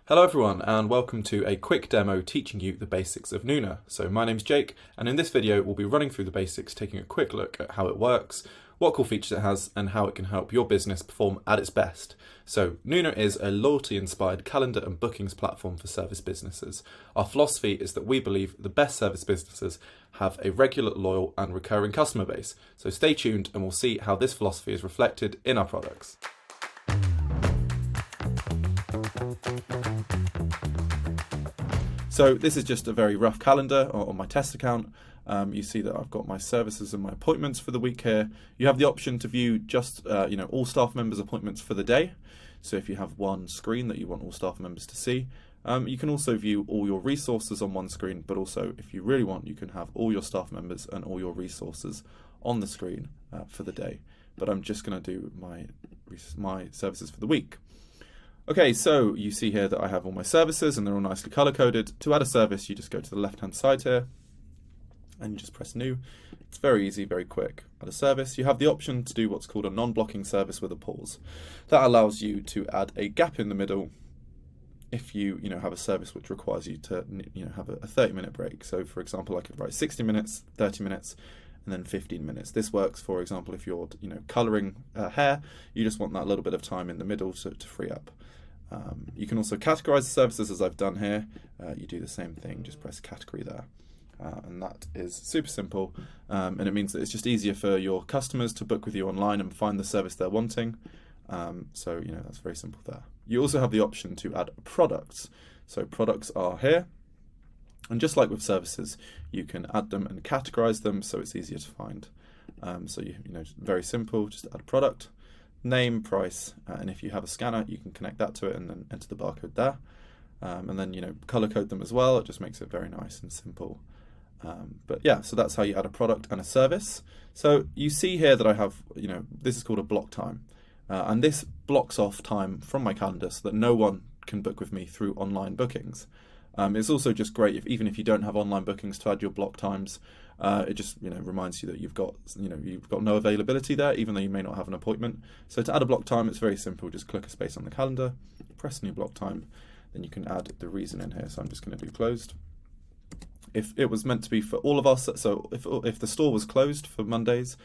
Hello everyone and welcome to a quick demo teaching you the basics of Noona. So my name's Jake and in this video we'll be running through the basics, taking a quick look at how it works, what cool features it has and how it can help your business perform at its best. So Noona is a loyalty inspired calendar and bookings platform for service businesses. Our philosophy is that we believe the best service businesses have a regular, loyal and recurring customer base. So stay tuned and we'll see how this philosophy is reflected in our products. So this is just a very rough calendar on my test account. You see that I've got my services and my appointments for the week here. You have the option to view just all staff members' appointments for the day. So if you have one screen that you want all staff members to see, you can also view all your resources on one screen, but also if you really want, you can have all your staff members and all your resources on the screen for the day. But I'm just going to do my services for the week. Okay, so you see here that I have all my services and they're all nicely color-coded. To add a service, you just go to the left-hand side here and you just press new. It's very easy, very quick. Add a service. You have the option to do what's called a non-blocking service with a pause. That allows you to add a gap in the middle if you have a service which requires you to have a 30-minute break. So for example, I could write 60 minutes, 30 minutes, and then 15 minutes. This works, for example, if you're coloring hair, you just want that little bit of time in the middle to free up. You can also categorize the services as I've done here. You do the same thing, just press category there. And that is super simple. And it means that it's just easier for your customers to book with you online and find the service they're wanting. So that's very simple there. You also have the option to add products. So products are here. And just like with services, you can add them and categorize them so it's easier to find. So very simple, just add a product. Name, price, and if you have a scanner, you can connect that to it and then enter the barcode there. And then, color code them as well. It just makes it very nice and simple. But yeah, so that's how you add a product and a service. So you see here that I have, this is called a block time. And this blocks off time from my calendar so that no one can book with me through online bookings. It's also just great even if you don't have online bookings to add your block times. It just reminds you that you've got no availability there, even though you may not have an appointment. So to add a block time, it's very simple. Just click a space on the calendar, press new block time, then you can add the reason in here. So I'm just going to do closed. If it was meant to be for all of us, so if the store was closed for Mondays,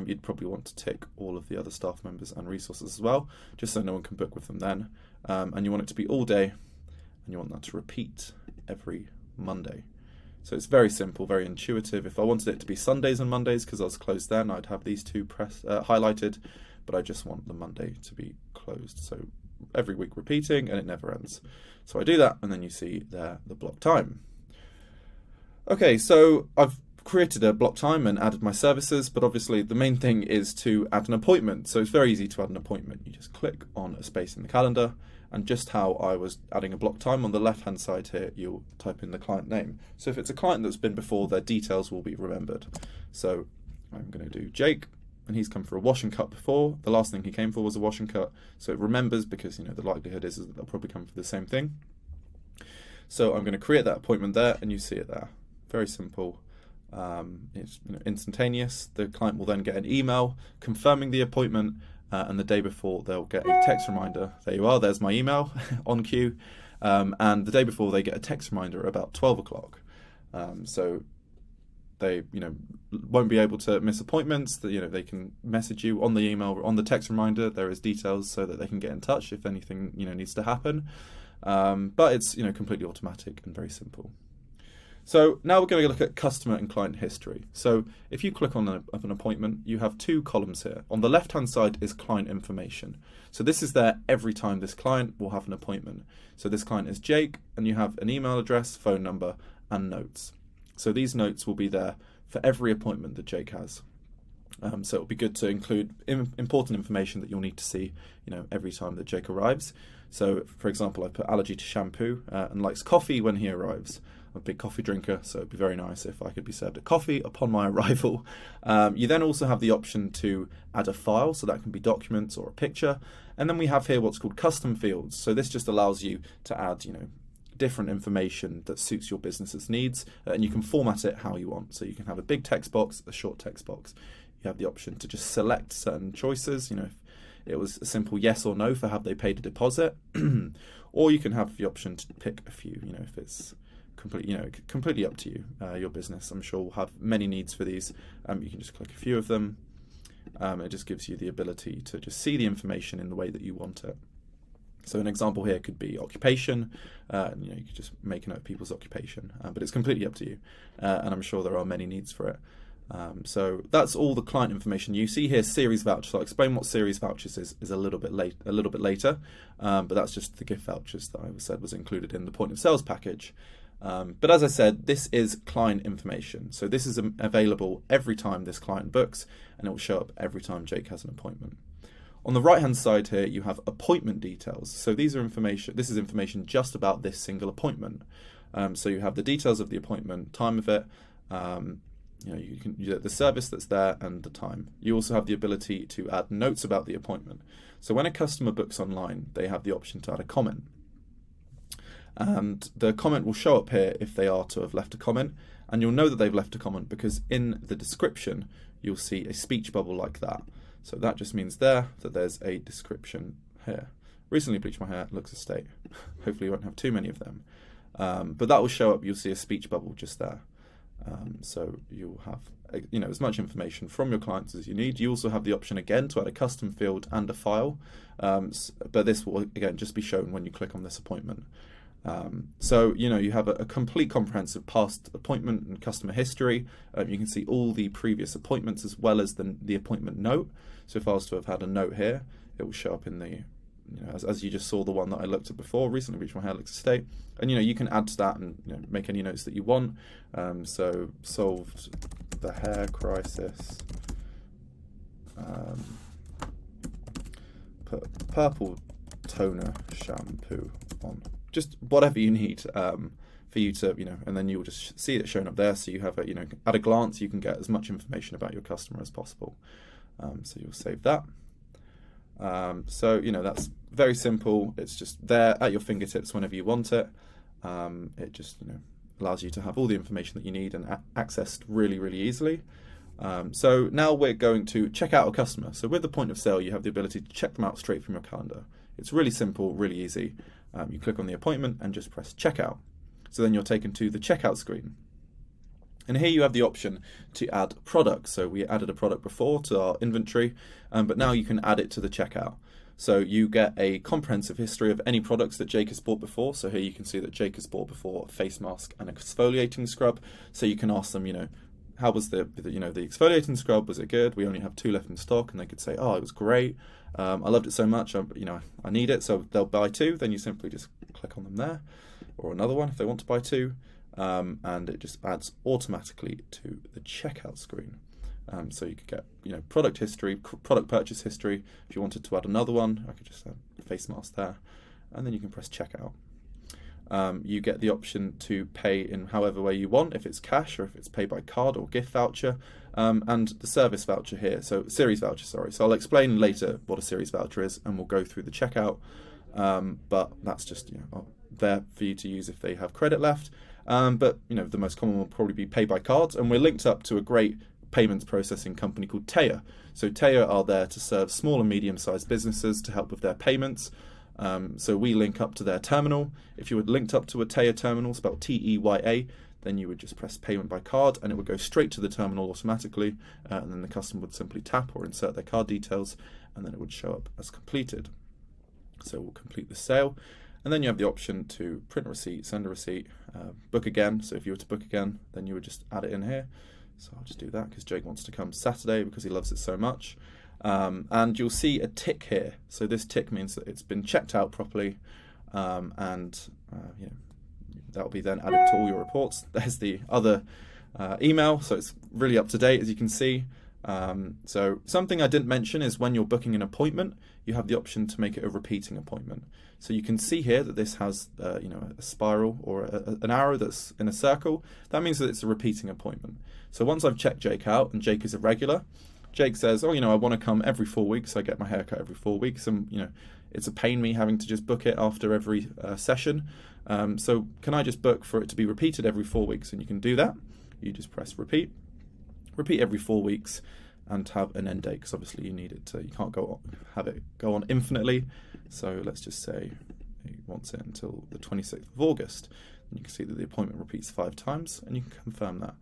you'd probably want to tick all of the other staff members and resources as well, just so no one can book with them then. And you want it to be all day, and you want that to repeat every Monday. So it's very simple, very intuitive. If I wanted it to be Sundays and Mondays because I was closed then, I'd have these two highlighted, but I just want the Monday to be closed. So every week repeating and it never ends. So I do that and then you see there the block time. Okay, so I've created a block time and added my services, but obviously the main thing is to add an appointment. So it's very easy to add an appointment. You just click on a space in the calendar. And just how I was adding a block time on the left-hand side here, you'll type in the client name. So if it's a client that's been before, their details will be remembered. So I'm going to do Jake, and he's come for a wash and cut before. The last thing he came for was a wash and cut. So it remembers because the likelihood is that they'll probably come for the same thing. So I'm going to create that appointment there, and you see it there. Very simple. It's instantaneous. The client will then get an email confirming the appointment. And the day before they'll get a text reminder. There you are, there's my email on cue. And the day before they get a text reminder about 12 o'clock. So they won't be able to miss appointments. They can message you on the email, on the text reminder. There is details so that they can get in touch if anything needs to happen. But it's completely automatic and very simple. So now we're going to look at customer and client history. So if you click on an appointment, you have two columns here. On the left-hand side is client information. So this is there every time this client will have an appointment. So this client is Jake, and you have an email address, phone number, and notes. So these notes will be there for every appointment that Jake has. So it'll be good to include important information that you'll need to see, every time that Jake arrives. So for example, I put allergy to shampoo and likes coffee when he arrives. I'm a big coffee drinker, so it'd be very nice if I could be served a coffee upon my arrival. You then also have the option to add a file, so that can be documents or a picture. And then we have here what's called custom fields. So this just allows you to add, different information that suits your business's needs, and you can format it how you want. So you can have a big text box, a short text box. You have the option to just select certain choices, if it was a simple yes or no for have they paid a deposit, or you can have the option to pick a few, if it's completely up to you. Your business, I'm sure, will have many needs for these. You can just click a few of them. It just gives you the ability to just see the information in the way that you want it. So an example here could be occupation. You could just make a note of people's occupation, but it's completely up to you. And I'm sure there are many needs for it. So that's all the client information. You see here series vouchers. I'll explain what series vouchers is a little bit later. But that's just the gift vouchers that I said was included in the point of sales package. But as I said, this is client information. So this is available every time this client books, and it will show up every time Jake has an appointment. On the right-hand side here, you have appointment details. So these are information. This is information just about this single appointment. So you have the details of the appointment, time of it, the service that's there, and the time. You also have the ability to add notes about the appointment. So when a customer books online, they have the option to add a comment. And the comment will show up here if they are to have left a comment, and you'll know that they've left a comment because in the description you'll see a speech bubble like that. So that just means that there's a description here. Recently bleached my hair, looks a state. Hopefully you won't have too many of them. But that will show up, you'll see a speech bubble just there. So you'll have as much information from your clients as you need. You also have the option again to add a custom field and a file, but this will again just be shown when you click on this appointment. So you have a complete comprehensive past appointment and customer history. You can see all the previous appointments as well as the appointment note. So if I was to have had a note here, it will show up in the as you just saw the one that I looked at before. Recently bleached my hair, looks a state, and you can add to that and make any notes that you want. So solved the hair crisis. Put purple toner shampoo on. Just whatever you need for you to, and then you'll just see it showing up there. So you have at a glance, you can get as much information about your customer as possible. So you'll save that. So that's very simple. It's just there at your fingertips whenever you want it. It just allows you to have all the information that you need and accessed really, really easily. So now we're going to check out a customer. So with the point of sale, you have the ability to check them out straight from your calendar. It's really simple, really easy. You click on the appointment and just press checkout. So then you're taken to the checkout screen. And here you have the option to add products. So we added a product before to our inventory, but now you can add it to the checkout. So you get a comprehensive history of any products that Jake has bought before. So here you can see that Jake has bought before a face mask and a exfoliating scrub. So you can ask them, how was the exfoliating scrub? Was it good? We only have 2 left in stock, and they could say, oh, it was great. I loved it so much. I need it. So they'll buy 2. Then you simply just click on them there, or another one if they want to buy 2. And it just adds automatically to the checkout screen. So you could get, product history, product purchase history. If you wanted to add another one, I could just add a face mask there, and then you can press checkout. You get the option to pay in however way you want, if it's cash or if it's paid by card or gift voucher, and the service voucher here, so series voucher, sorry. So I'll explain later what a series voucher is, and we'll go through the checkout, but that's just there for you to use if they have credit left. But the most common will probably be pay by cards, and we're linked up to a great payments processing company called Taya. So Taya are there to serve small and medium-sized businesses to help with their payments. So we link up to their terminal. If you were linked up to a Taya terminal, spelled T-E-Y-A, then you would just press payment by card, and it would go straight to the terminal automatically, and then the customer would simply tap or insert their card details, and then it would show up as completed. So we'll complete the sale. And then you have the option to print a receipt, send a receipt, book again. So if you were to book again, then you would just add it in here. So I'll just do that because Jake wants to come Saturday because he loves it so much. And you'll see a tick here. So this tick means that it's been checked out properly, and that'll be then added to all your reports. There's the other email, so it's really up to date, as you can see. So something I didn't mention is when you're booking an appointment, you have the option to make it a repeating appointment. So you can see here that this has a spiral or an arrow that's in a circle. That means that it's a repeating appointment. So once I've checked Jake out and Jake is a regular, Jake says, oh, I want to come every 4 weeks. I get my haircut every 4 weeks, and it's a pain me having to just book it after every session. So can I just book for it to be repeated every 4 weeks? And you can do that. You just press repeat every 4 weeks, and have an end date, because obviously you need it to, you can't have it go on infinitely. So let's just say he wants it until the 26th of August. And you can see that the appointment repeats 5 times, and you can confirm that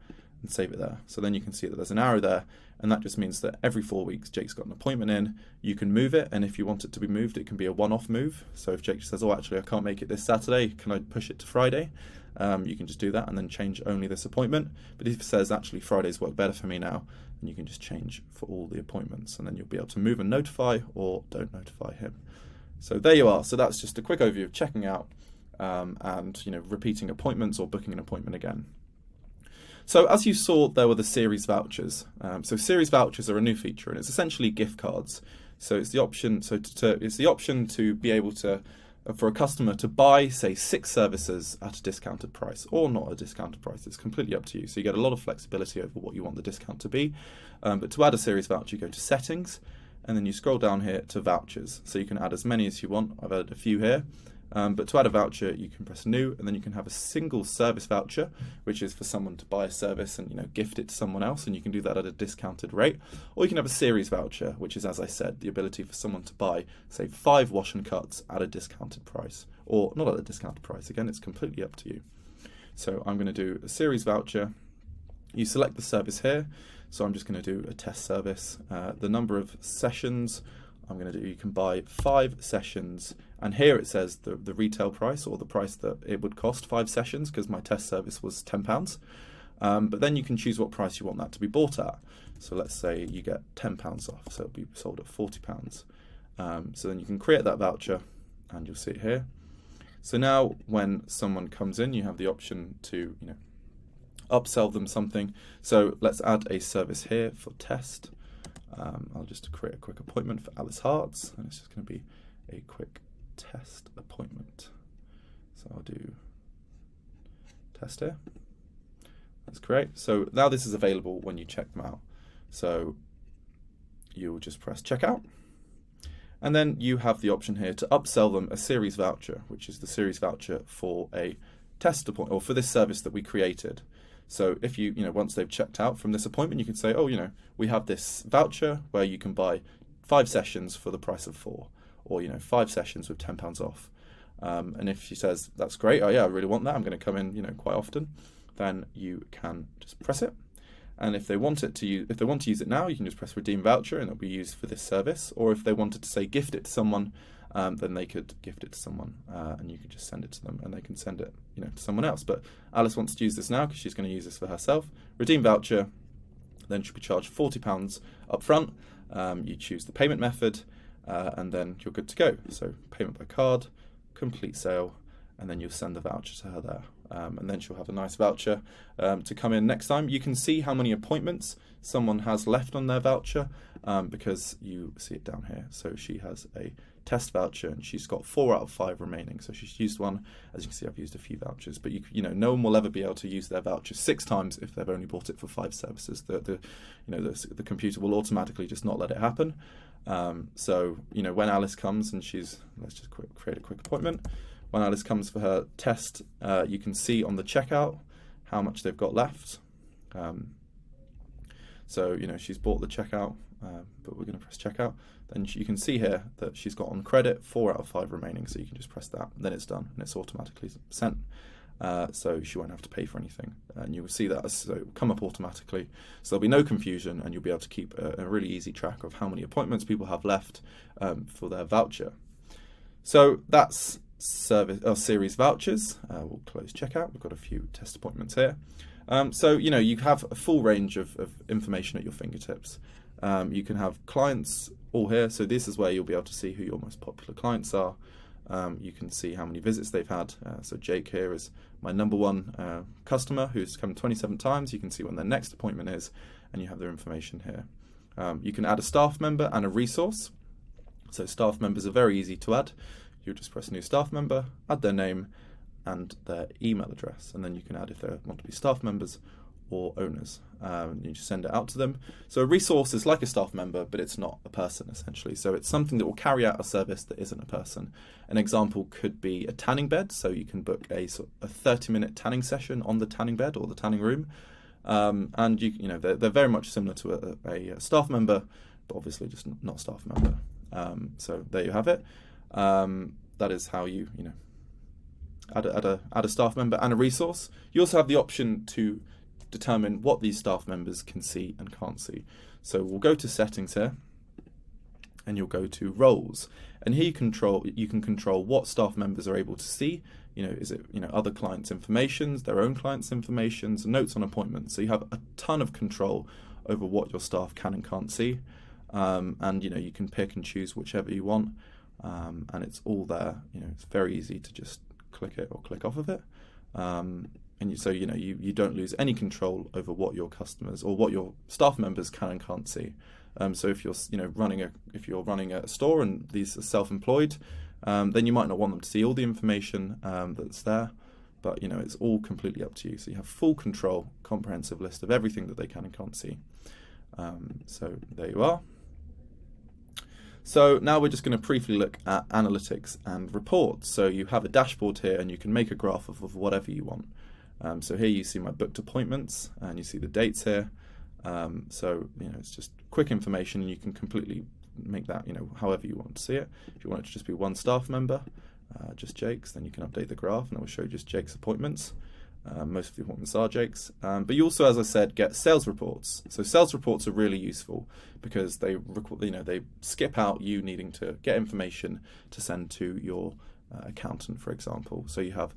and save it there. So then you can see that there's an arrow there, and that just means that every 4 weeks Jake's got an appointment in. You can move it, and if you want it to be moved, it can be a one-off move. So if Jake says, oh, actually I can't make it this Saturday, can I push it to Friday? You can just do that and then change only this appointment. But if it says, actually Fridays work better for me now, then you can just change for all the appointments, and then you'll be able to move and notify, or don't notify him. So there you are. So that's just a quick overview of checking out and repeating appointments or booking an appointment again. So as you saw, there were the series vouchers. So series vouchers are a new feature, and it's essentially gift cards. So it's the option. It's the option to be able to, for a customer to buy, say, 6 services at a discounted price, or not a discounted price. It's completely up to you. So you get a lot of flexibility over what you want the discount to be. But to add a series voucher, you go to Settings, and then you scroll down here to Vouchers. So you can add as many as you want. I've added a few here. But to add a voucher, you can press New, and then you can have a single service voucher, which is for someone to buy a service and gift it to someone else, and you can do that at a discounted rate. Or you can have a series voucher, which is, as I said, the ability for someone to buy, say, 5 wash and cuts at a discounted price, or not at a discounted price. Again, it's completely up to you. So I'm going to do a series voucher. You select the service here. So I'm just going to do a test service. The number of sessions I'm going to do, you can buy 5 sessions, and here it says the retail price, or the price that it would cost 5 sessions, because my test service was £10. But then you can choose what price you want that to be bought at. So let's say you get £10 off, so it'll be sold at £40. So then you can create that voucher, and you'll see it here. So now when someone comes in, you have the option to upsell them something. So let's add a service here for test. I'll just create a quick appointment for Alice Hearts, and it's just going to be a quick test appointment. So I'll do test here. That's great. So now this is available when you check them out. So you'll just press checkout, and then you have the option here to upsell them a series voucher, which is the series voucher for a test appointment, or for this service that we created. So if once they've checked out from this appointment, you can say, oh, we have this voucher where you can buy 5 sessions for the price of 4, or 5 sessions with £10 off. And if she says that's great, oh yeah, I really want that, I'm going to come in, quite often, then you can just press it. And if they want to use it now, you can just press redeem voucher, and it'll be used for this service. Or if they wanted to say gift it to someone, then they could gift it to someone, and you could just send it to them, and they can send it, to someone else. But Alice wants to use this now because she's going to use this for herself. Redeem voucher, then she'll be charged £40 up front. You choose the payment method, and then you're good to go. So payment by card, complete sale, and then you'll send the voucher to her there. And then she'll have a nice voucher to come in next time. You can see how many appointments someone has left on their voucher, because you see it down here. So she has a test voucher, and she's got 4 out of 5 remaining. So she's used one. As you can see, I've used a few vouchers, but no one will ever be able to use their voucher 6 times if they've only bought it for 5 services. The computer will automatically just not let it happen. So when Alice comes and let's just create a quick appointment. When Alice comes for her test, you can see on the checkout how much they've got left. So she's bought the checkout, but we're going to press checkout. Then you can see here that she's got on credit 4 out of 5 remaining, so you can just press that, then it's done, and it's automatically sent. So she won't have to pay for anything, and you will see that it will come up automatically. So there'll be no confusion, and you'll be able to keep a really easy track of how many appointments people have left for their voucher. So that's series vouchers. We'll close checkout. We've got a few test appointments here. So you have a full range of information at your fingertips. You can have clients all here. So this is where you'll be able to see who your most popular clients are. You can see how many visits they've had. So Jake here is my number 1 customer who's come 27 times. You can see when their next appointment is, and you have their information here. You can add a staff member and a resource. So staff members are very easy to add. You'll just press new staff member, add their name and their email address, and then you can add if they want to be staff members or owners. You just send it out to them. So a resource is like a staff member, but it's not a person essentially. So it's something that will carry out a service that isn't a person. An example could be a tanning bed. So you can book a 30-minute tanning session on the tanning bed or the tanning room, and they're very much similar to a staff member, but obviously just not a staff member. So there you have it. that is how you add a staff member and a resource. You also have the option to determine what these staff members can see and can't see. So we'll go to settings here, and you'll go to roles, and here you can control what staff members are able to see. Is it other clients' informations, their own clients' informations, notes on appointments. So you have a ton of control over what your staff can and can't see, and you can pick and choose whichever you want, and it's all there. It's very easy to just click it or click off of it, and you don't lose any control over what your customers or what your staff members can and can't see. So if you're running a store and these are self-employed, then you might not want them to see all the information that's there, but it's all completely up to you. So you have full control, comprehensive list of everything that they can and can't see. So there you are. So now we're just going to briefly look at analytics and reports. So you have a dashboard here, and you can make a graph of whatever you want. So here you see my booked appointments, and you see the dates here. So it's just quick information, and you can completely make that however you want to see it. If you want it to just be one staff member, just Jake's, then you can update the graph, and it will show just Jake's appointments. Most of the appointments are Jake's, but you also, as I said, get sales reports. So sales reports are really useful because they skip out you needing to get information to send to your accountant, for example. So you have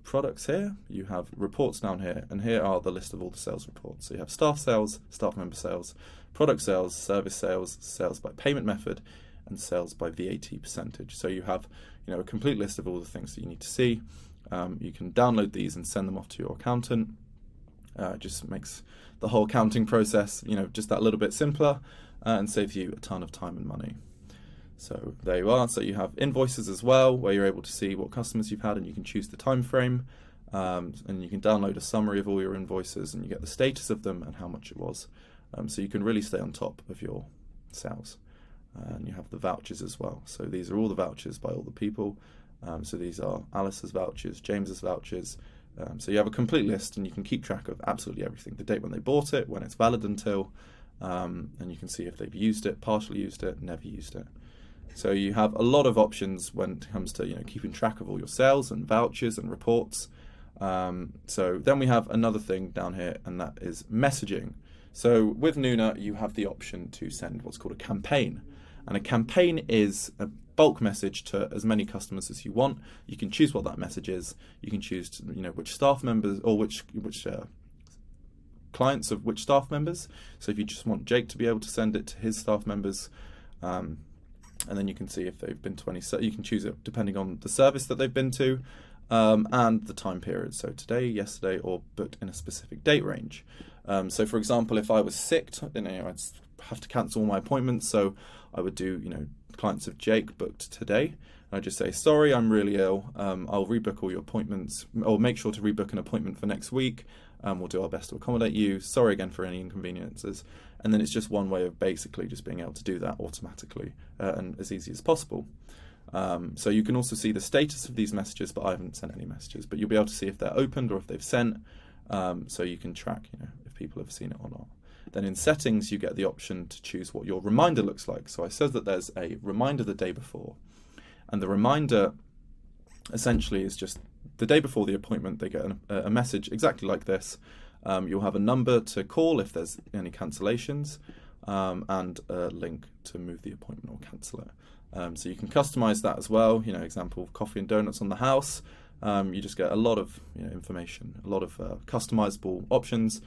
products here, you have reports down here, and here are the list of all the sales reports. So you have staff sales, staff member sales, product sales, service sales, sales by payment method, and sales by VAT percentage. So you have a complete list of all the things that you need to see. You can download these and send them off to your accountant. It just makes the whole accounting process just that little bit simpler, and saves you a ton of time and money. So there you are. So you have invoices as well, where you're able to see what customers you've had, and you can choose the time frame, and you can download a summary of all your invoices, and you get the status of them and how much it was. So you can really stay on top of your sales. And you have the vouchers as well. So these are all the vouchers by all the people. So these are Alice's vouchers, James's vouchers. So you have a complete list, and you can keep track of absolutely everything: the date when they bought it, when it's valid until, and you can see if they've used it, partially used it, never used it. So you have a lot of options when it comes to keeping track of all your sales and vouchers and reports. So then we have another thing down here, and that is messaging. So with Noona, you have the option to send what's called a campaign, and a campaign is a bulk message to as many customers as you want. You can choose what that message is. You can choose which staff members or which clients of which staff members. So if you just want Jake to be able to send it to his staff members, and then you can see if they've been to any. You can choose it depending on the service that they've been to, and the time period. So today, yesterday, or booked in a specific date range. So for example, if I was sick, I'd have to cancel all my appointments. So I would do clients of Jake booked today. I just say, sorry, I'm really ill. I'll rebook all your appointments, or make sure to rebook an appointment for next week. We'll do our best to accommodate you. Sorry again for any inconveniences. And then it's just one way of basically just being able to do that automatically and as easy as possible. So you can also see the status of these messages, but I haven't sent any messages. But you'll be able to see if they're opened or if they've sent. So you can track, if people have seen it or not. Then in settings, you get the option to choose what your reminder looks like. So I said that there's a reminder the day before, and the reminder essentially is just the day before the appointment. They get a message exactly like this. You'll have a number to call if there's any cancellations, and a link to move the appointment or cancel it. So you can customize that as well. Example, coffee and donuts on the house. You just get a lot of information, a lot of customizable options.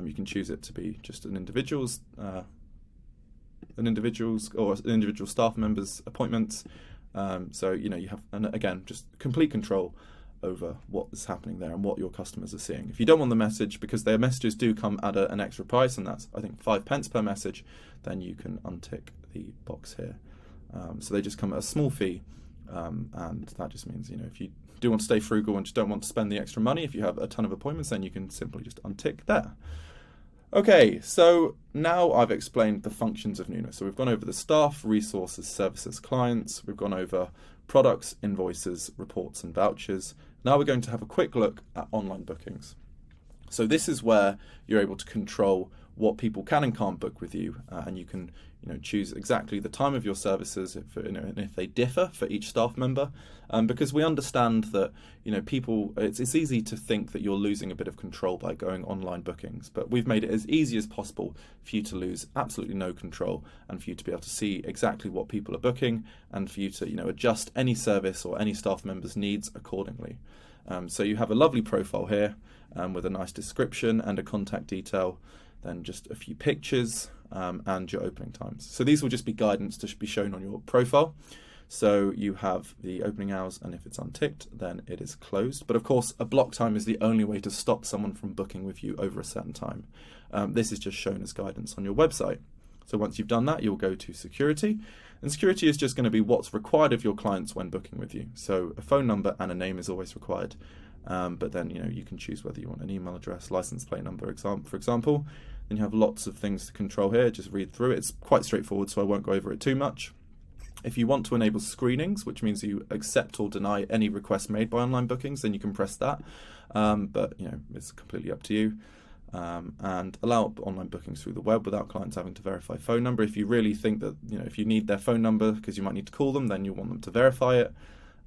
You can choose it to be just an individual's or an individual staff member's appointments. So you have, and again, just complete control over what is happening there and what your customers are seeing. If you don't want the message, because their messages do come at an extra price, and that's I think 5p per message, then you can untick the box here. So they just come at a small fee, and that just means if you do want to stay frugal and just don't want to spend the extra money, if you have a ton of appointments, then you can simply just untick there. Okay, so now I've explained the functions of Noona. So we've gone over the staff, resources, services, clients. We've gone over products, invoices, reports, and vouchers. Now we're going to have a quick look at online bookings. So this is where you're able to control what people can and can't book with you, and you can choose exactly the time of your services and if they differ for each staff member, because we understand that people, it's easy to think that you're losing a bit of control by going online bookings, but we've made it as easy as possible for you to lose absolutely no control and for you to be able to see exactly what people are booking and for you to adjust any service or any staff member's needs accordingly. So you have a lovely profile here with a nice description and a contact detail, then just a few pictures and your opening times. So these will just be guidance to be shown on your profile. So you have the opening hours, and if it's unticked, then it is closed. But of course, a block time is the only way to stop someone from booking with you over a certain time. This is just shown as guidance on your website. So once you've done that, you'll go to security. And security is just going to be what's required of your clients when booking with you. So a phone number and a name is always required. But then you can choose whether you want an email address, license plate number, for example. Then you have lots of things to control here. Just read through it. It's quite straightforward, so I won't go over it too much. If you want to enable screenings, which means you accept or deny any requests made by online bookings, then you can press that. But it's completely up to you. And allow online bookings through the web without clients having to verify phone number. If you really think that if you need their phone number because you might need to call them, then you want them to verify it.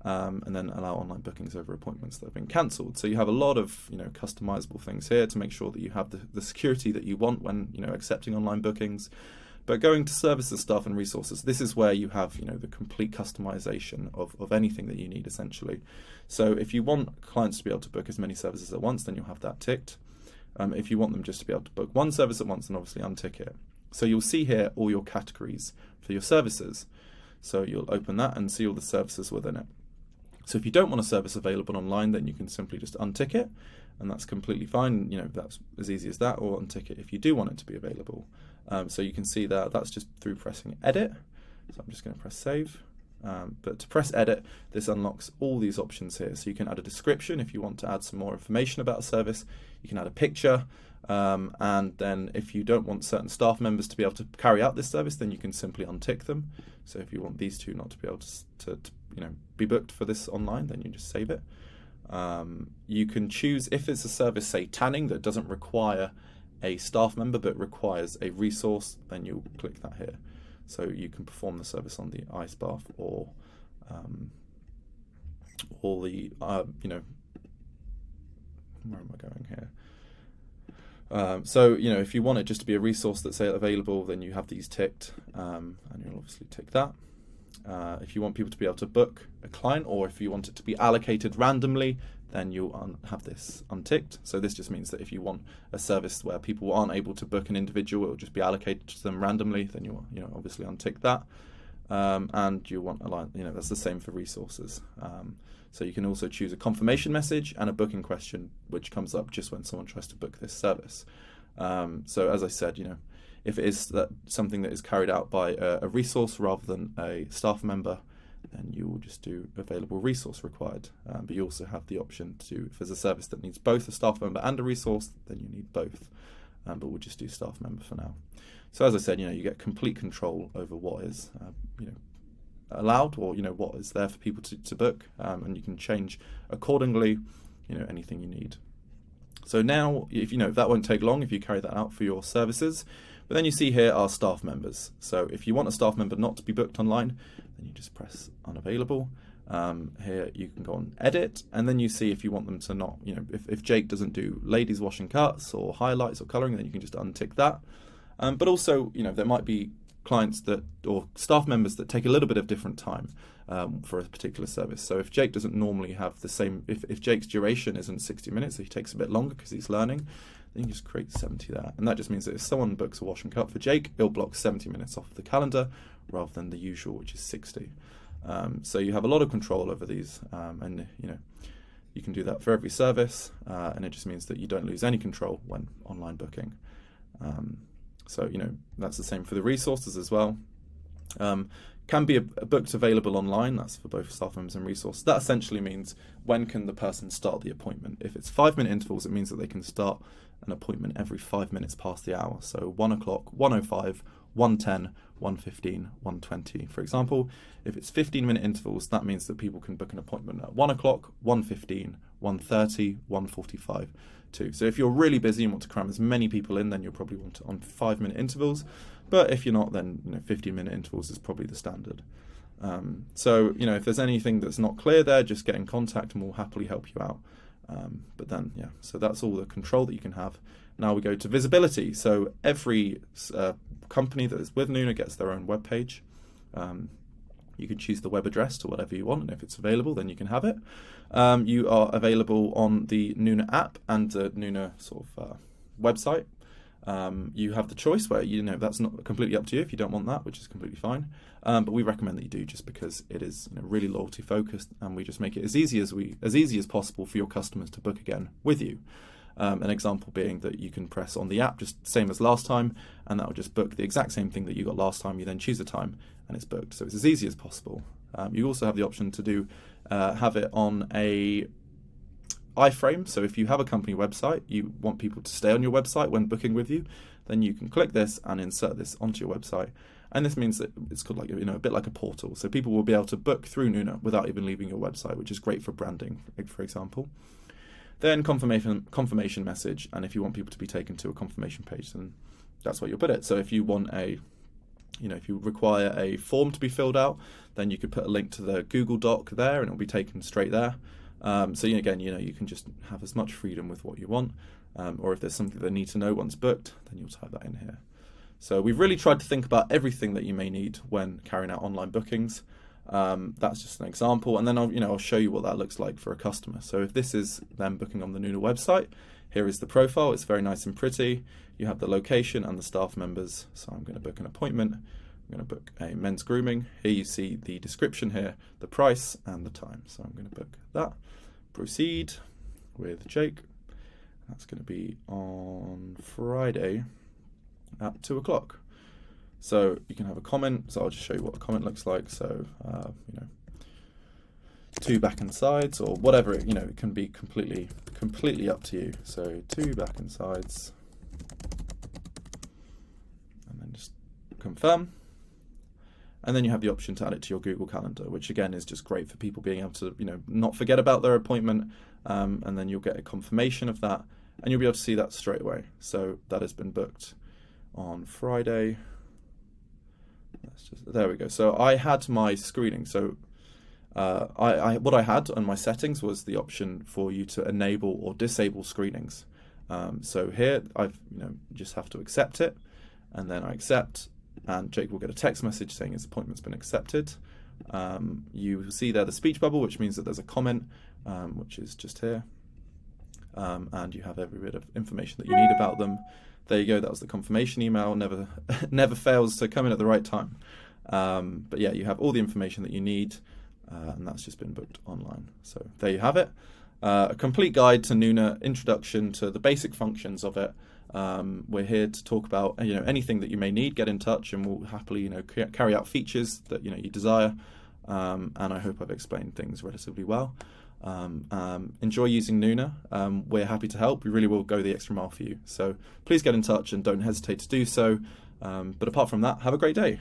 And then allow online bookings over appointments that have been cancelled. So you have a lot of customizable things here to make sure that you have the security that you want when accepting online bookings. But going to services, staff and resources, this is where you have the complete customization of anything that you need essentially. So if you want clients to be able to book as many services at once, then you'll have that ticked. If you want them just to be able to book one service at once, then obviously untick it. So you'll see here all your categories for your services. So you'll open that and see all the services within it. So if you don't want a service available online, then you can simply just untick it, and that's completely fine. That's as easy as that, or untick it if you do want it to be available. So you can see that that's just through pressing edit. So I'm just going to press save. But to press edit, this unlocks all these options here. So you can add a description if you want to add some more information about a service. You can add a picture. And then if you don't want certain staff members to be able to carry out this service, then you can simply untick them. So if you want these two not to be able to be booked for this online, then you just save it. You can choose if it's a service, say tanning, that doesn't require a staff member but requires a resource, then you'll click that here. So you can perform the service on the ice bath or the where am I going here? So if you want it just to be a resource that's available, then you have these ticked, and you'll obviously tick that. If you want people to be able to book a client, or if you want it to be allocated randomly, then you'll have this unticked. So this just means that if you want a service where people aren't able to book an individual, it will just be allocated to them randomly, then you'll obviously untick that. And you want a line, that's the same for resources. So you can also choose a confirmation message and a booking question, which comes up just when someone tries to book this service. So as I said, if it is something that is carried out by a resource rather than a staff member, then you will just do available resource required. But you also have the option to, if there's a service that needs both a staff member and a resource, then you need both. But we'll just do staff member for now. So as I said, you get complete control over what is, allowed, or what is there for people to book, and you can change accordingly, anything you need. So now, if that won't take long if you carry that out for your services. But then you see here are staff members. So if you want a staff member not to be booked online, then you just press unavailable. Here you can go on edit, and then you see if you want them to not, if Jake doesn't do ladies wash and cuts or highlights or colouring, then you can just untick that. But also, there might be clients or staff members that take a little bit of different time for a particular service. So if Jake doesn't normally have the same, if Jake's duration isn't 60 minutes, so he takes a bit longer because he's learning, then you just create 70 there. And that just means that if someone books a wash and cut for Jake, it'll block 70 minutes off the calendar rather than the usual, which is 60. So you have a lot of control over these, and you can do that for every service, and it just means that you don't lose any control when online booking. So that's the same for the resources as well. Can be booked available online. That's for both staff members and resources. That essentially means when can the person start the appointment. If it's 5-minute intervals, it means that they can start an appointment every 5 minutes past the hour. So 1 o'clock, 1:05, 1:10, 1:15, 1:20, for example. If it's 15-minute intervals, that means that people can book an appointment at 1 o'clock, 1:15, 1:30, 1:45 too. So if you're really busy and want to cram as many people in, then you'll probably want it on 5-minute intervals. But if you're not, then 15-minute intervals is probably the standard. So if there's anything that's not clear there, just get in contact and we'll happily help you out. But then, so that's all the control that you can have. Now we go to visibility. So every company that is with Noona gets their own web page. You can choose the web address to whatever you want, and if it's available, then you can have it. You are available on the Noona app and the Noona sort of website. You have the choice where that's not completely up to you if you don't want that, which is completely fine. But we recommend that you do, just because it is really loyalty focused, and we just make it as easy as possible for your customers to book again with you. An example being that you can press on the app just same as last time, and that will just book the exact same thing that you got last time. You then choose a time and it's booked. So it's as easy as possible. You also have the option to have it on a iframe. So if you have a company website, you want people to stay on your website when booking with you, then you can click this and insert this onto your website. And this means that it's called like a bit like a portal. So people will be able to book through Noona without even leaving your website, which is great for branding, for example. Then confirmation message, and if you want people to be taken to a confirmation page, then that's where you'll put it. So if you want if you require a form to be filled out, then you could put a link to the Google Doc there, and it'll be taken straight there. So again, you can just have as much freedom with what you want, or if there's something they need to know once booked, then you'll type that in here. So we've really tried to think about everything that you may need when carrying out online bookings. That's just an example, and then I'll show you what that looks like for a customer. So if this is them booking on the Noona website, here is the profile. It's very nice and pretty. You have the location and the staff members. So I'm going to book an appointment. I'm going to book a men's grooming. Here you see the description here, the price and the time. So I'm going to book that. Proceed with Jake. That's going to be on Friday at 2:00. So you can have a comment. So I'll just show you what a comment looks like. So, 2 back and sides, or whatever, it can be completely up to you. So 2 back and sides, and then just confirm. And then you have the option to add it to your Google Calendar, which again is just great for people being able to, not forget about their appointment. And then you'll get a confirmation of that, and you'll be able to see that straight away. So that has been booked on Friday. There we go. So I had my screening. So what I had on my settings was the option for you to enable or disable screenings. So here I've just have to accept it, and then I accept, and Jake will get a text message saying his appointment's been accepted. You see there the speech bubble, which means that there's a comment, which is just here, and you have every bit of information that you need about them. There you go. That was the confirmation email. Never fails to come in at the right time. But yeah, you have all the information that you need, and that's just been booked online. So there you have it. A complete guide to Noona, introduction to the basic functions of it. We're here to talk about anything that you may need. Get in touch, and we'll happily carry out features that you desire. And I hope I've explained things relatively well. Enjoy using Noona. We're happy to help. We really will go the extra mile for you. So please get in touch and don't hesitate to do so. But apart from that, have a great day.